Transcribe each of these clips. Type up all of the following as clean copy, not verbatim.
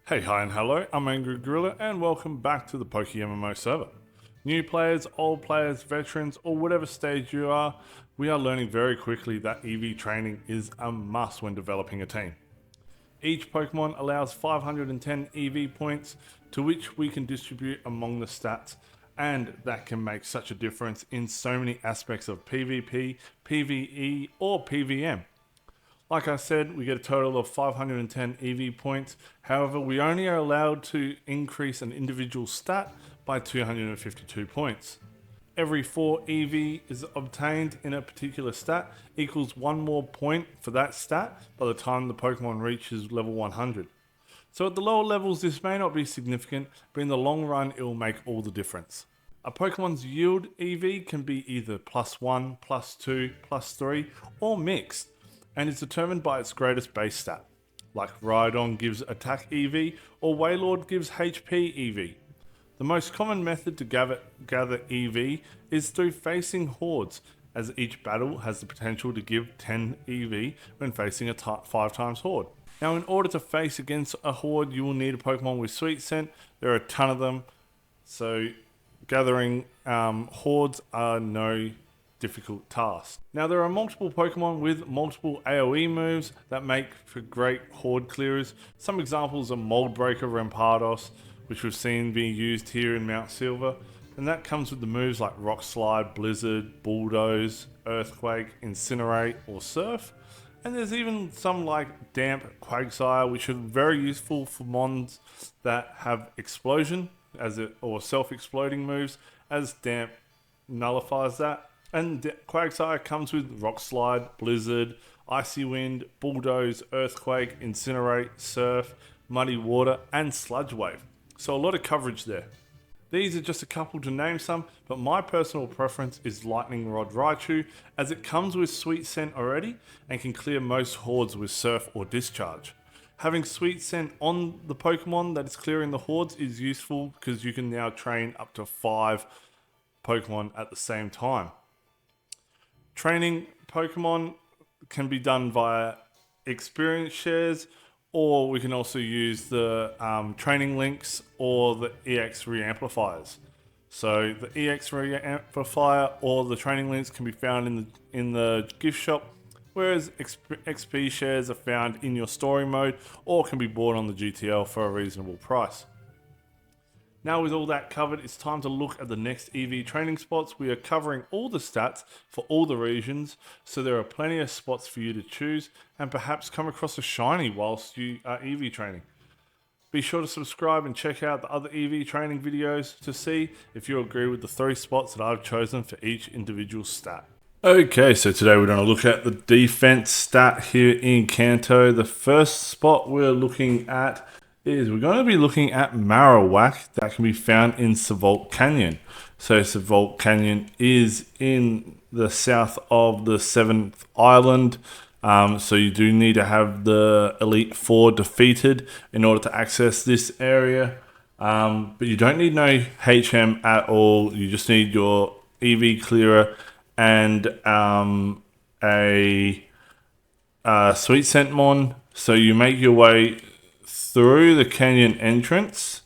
Hey, hi and hello, I'm Angry Gorilla and welcome back to the PokeMMO server. New players, old players, veterans, or whatever stage you are, we are learning very quickly that EV training is a must when developing a team. Each Pokemon allows 510 EV points to which we can distribute among the stats, and that can make such a difference in so many aspects of PvP, PvE, or PvM. Like I said, we get a total of 510 EV points. However, we only are allowed to increase an individual stat by 252 points. Every 4 EV is obtained in a particular stat equals 1 more point for that stat by the time the Pokemon reaches level 100. So at the lower levels this may not be significant, but in the long run it will make all the difference. A Pokemon's yield EV can be either +1, +2, +3, or mixed, and is determined by its greatest base stat, like Rhydon gives attack EV or Wailord gives HP EV. The most common method to gather EV is through facing hordes, as each battle has the potential to give 10 EV when facing a 5 times horde. Now in order to face against a horde you will need a Pokemon with Sweet Scent. There are a ton of them, so gathering hordes are no difficult task. Now there are multiple Pokemon with multiple AoE moves that make for great horde clearers. Some examples are Mold Breaker Rampardos, which we've seen being used here in Mount Silver, and that comes with the moves like Rock Slide, Blizzard, Bulldoze, Earthquake, Incinerate, or Surf. And there's even some like Damp Quagsire, which are very useful for mons that have Explosion or self-exploding moves, as Damp nullifies that. And Quagsire comes with Rock Slide, Blizzard, Icy Wind, Bulldoze, Earthquake, Incinerate, Surf, Muddy Water, and Sludge Wave. So a lot of coverage there. These are just a couple to name some, but my personal preference is Lightning Rod Raichu, as it comes with Sweet Scent already and can clear most hordes with Surf or Discharge. Having Sweet Scent on the Pokemon that is clearing the hordes is useful because you can now train up to 5 Pokemon at the same time. Training Pokemon can be done via experience shares, or we can also use the training links or the EX reamplifiers. So the EX reamplifier or the training links can be found in the gift shop, whereas XP shares are found in your story mode or can be bought on the GTL for a reasonable price. Now with all that covered, it's time to look at the next EV training spots. We are covering all the stats for all the regions, so there are plenty of spots for you to choose and perhaps come across a shiny whilst you are EV training. Be sure to subscribe and check out the other EV training videos to see if you agree with the 3 spots that I've chosen for each individual stat. Okay, so today we're going to look at the defense stat here in Kanto. The first spot we're looking at is we're going to be looking at Marowak that can be found in Savolt Canyon. So Savolt Canyon is in the south of the 7th island. So you do need to have the Elite Four defeated in order to access this area. But you don't need no HM at all. You just need your EV clearer and a Sweet Scent Mon. So you make your way through the canyon entrance,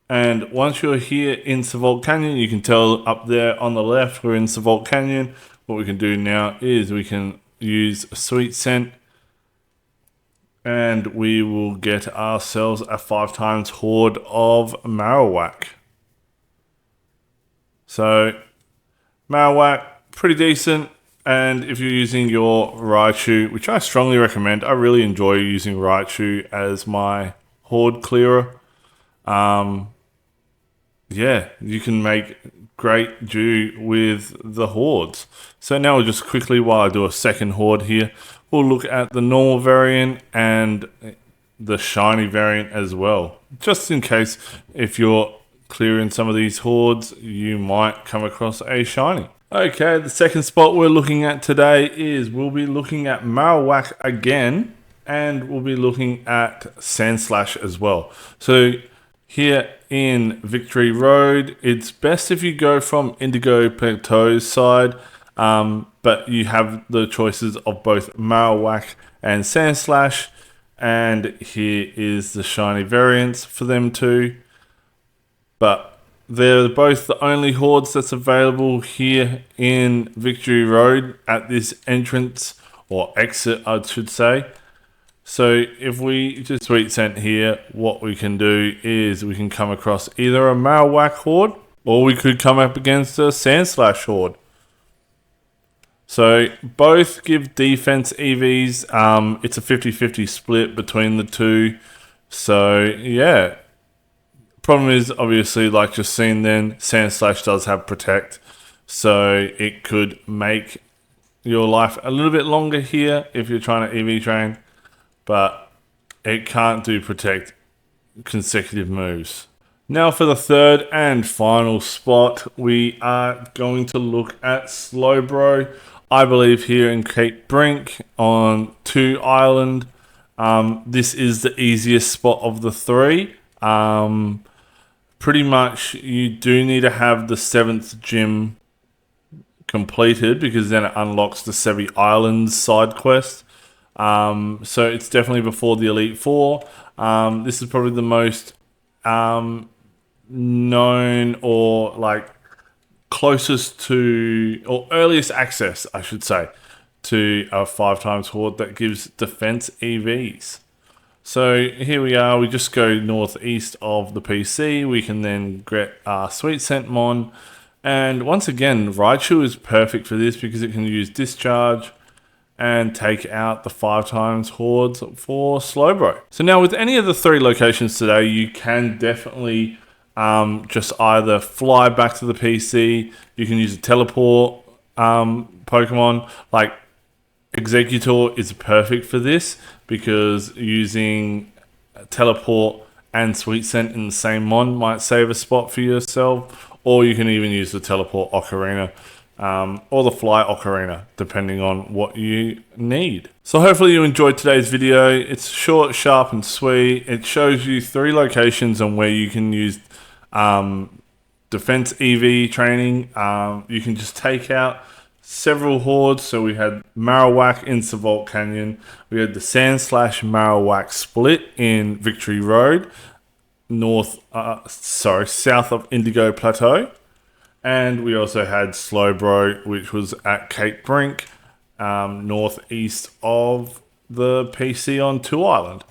and once you're here in Savolt Canyon, you can tell up there on the left we're in Savolt Canyon. What we can do now is we can use a Sweet Scent and we will get ourselves a 5 times horde of Marowak. So Marowak, pretty decent. And if you're using your Raichu, which I strongly recommend, I really enjoy using Raichu as my horde clearer. Yeah, you can make great do with the hordes. So now we'll just quickly, while I do a second horde here, we'll look at the normal variant and the shiny variant as well. Just in case if you're clearing some of these hordes, you might come across a shiny. Okay, the second spot we're looking at today is we'll be looking at Marowak again, and we'll be looking at Sandslash as well. So here in Victory Road, it's best if you go from Indigo Plateau's side, but you have the choices of both Marowak and Sandslash, and here is the shiny variants for them too. But they're both the only hordes that's available here in Victory Road at this entrance, or exit I should say. So if we just sweet scent here, what we can do is we can come across either a Marowak horde, or we could come up against a Sandslash horde. So both give defense EVs. It's a 50-50 split between the two. So yeah. Problem is, obviously, like just seen then, Sandslash does have protect. So it could make your life a little bit longer here if you're trying to EV train. But it can't do protect consecutive moves. Now for the third and final spot, we are going to look at Slowbro. I believe here in Cape Brink on 2 Island. This is the easiest spot of the three. Pretty much you do need to have the 7th gym completed, because then it unlocks the Sevi Islands side quest. So it's definitely before the Elite Four. This is probably the most known, or like closest to, or earliest access, I should say, to a 5x horde that gives defense EVs. So here we are, we just go northeast of the PC. We can then get our Sweet Scent Mon. And once again, Raichu is perfect for this because it can use Discharge and take out the 5x hordes for Slowbro. So now with any of the 3 locations today, you can definitely just either fly back to the PC. You can use a teleport Pokemon. Like Executor is perfect for this, because using teleport and Sweet Scent in the same mon might save a spot for yourself. Or you can even use the teleport Ocarina, or the fly Ocarina, depending on what you need. So hopefully you enjoyed today's video. It's short, sharp and sweet. It shows you 3 locations on where you can use defense EV training. You can just take out several hordes. So we had Marowak in Savault Canyon. We had the Sandslash Marowak split in Victory Road, south of Indigo Plateau. And we also had Slowbro, which was at Cape Brink, northeast of the PC on 2 Island.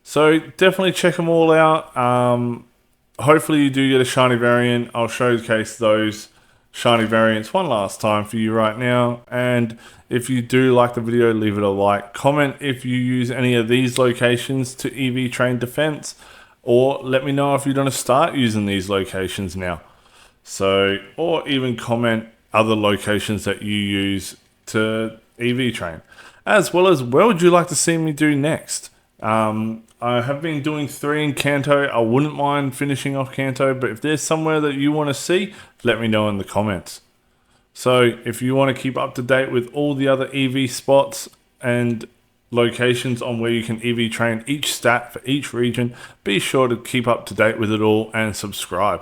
So definitely check them all out. Hopefully you do get a shiny variant. I'll showcase those shiny variants one last time for you right now. And if you do like the video, leave it a like. Comment if you use any of these locations to EV train defense, or let me know if you're going to start using these locations now. So, or even comment other locations that you use to EV train, as well as where would you like to see me do next. I have been doing 3 in Kanto. I wouldn't mind finishing off Kanto, but if there's somewhere that you want to see, let me know in the comments. So if you want to keep up to date with all the other EV spots and locations on where you can EV train each stat for each region, be sure to keep up to date with it all and subscribe.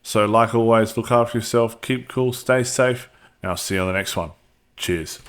So like always, look after yourself, keep cool, stay safe, and I'll see you on the next one. Cheers.